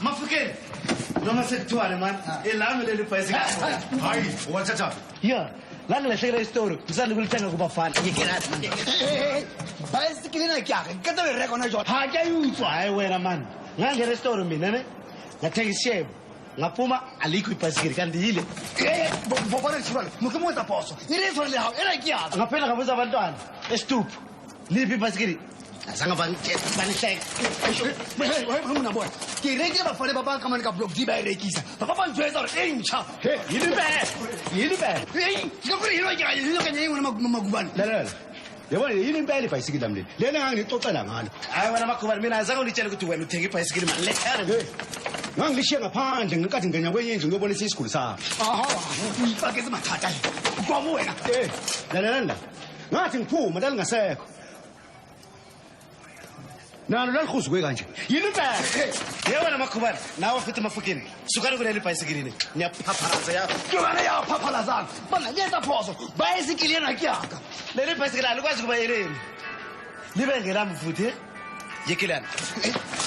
Mafukeni. Noma sekuthiwane man. Elami leli bicycle. Hayi, wathatha. Yeah. La ngilahlekela isitori. Ngisanda kulithenga kubafana. Ngikelathi manje. Bicycle ena ke ake. Ke tebe reka na jona. Ha ke utswa hayi wena man. Ngangena isitori mina ne. Ngathenga ishebo. Ngaphuma alikho ibhasikili kanti yile. Bobona sibalo. Mukumuza poso. Ile ifana le hawo. Ena ke yazi. Ngaphela ngabuza abantwana. Estuphu. Liphi ibhasikili? Asanga banihleka. Muna boy. Ke reke bafana ba ba kamane ka block di ba rekisa. Ba ba ntwetsa re entsha. Hey, yilibe. Hey, ngakho yilo ke yilo ke nyengo magubane. Lalela. Yabona yini impela ibhayisikili lami leli. Lena ngangixoxela ngalo. Hayi wena makhubani mina azange ngitshele ukuthi wena uthenga ibhasikili manje. Lekhara. Ngangilishiya ngaphandle ngenkathi ngenya kwenye indlu ngiyobona isiguli sakhe. Aha, uyifake ezimathatha. Kwabu wena. Lalela. Ngathi ngiphuma lalingasekho. Nalo lalikhuzuke kanje. Yini impela? Yewena makhubani nawe futhi Mafukeni. Sukani kuleli bicycle ni. Niyaphaphalaza yakho. Yona ya phaphalazana. Bana yenza phoso. Bicycle ena ke aka. Leli bicycle alikwazi kuba yeleni. Libe ngelami futhi. Yekilana.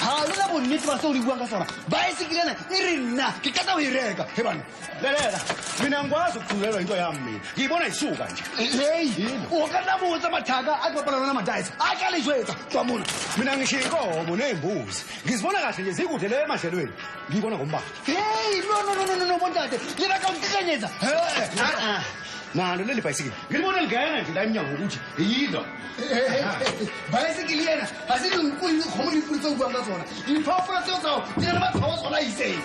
Ha, lona bonnete ba seo le buang ka sona. Bicycle ena e re nna ke kata ho e reka. He bana. Lalela. Mina ngikwazi ukuthulelwa into yami mina. Ngiyibona isuka nje. Hey, o ka nna botsa mathaka a bapala lona madaisa. A ka le jwetsa tswa mona. Mina ngisho inkomo nembuzi. Ngizibona kahle nje zikude le emadlelweni. Ngiyibona ngombala. Hey, no bontate. Le ba ka ntikenyetsa. Nalo leli bicycle. Ngilibona lingena nje la eminyango ukuthi yilo. Bicycle ena asithi unkulu khomo le putsa o buang ka tsona. Diphoofolo tseo tsao di na le matshwao a tsona a itseng.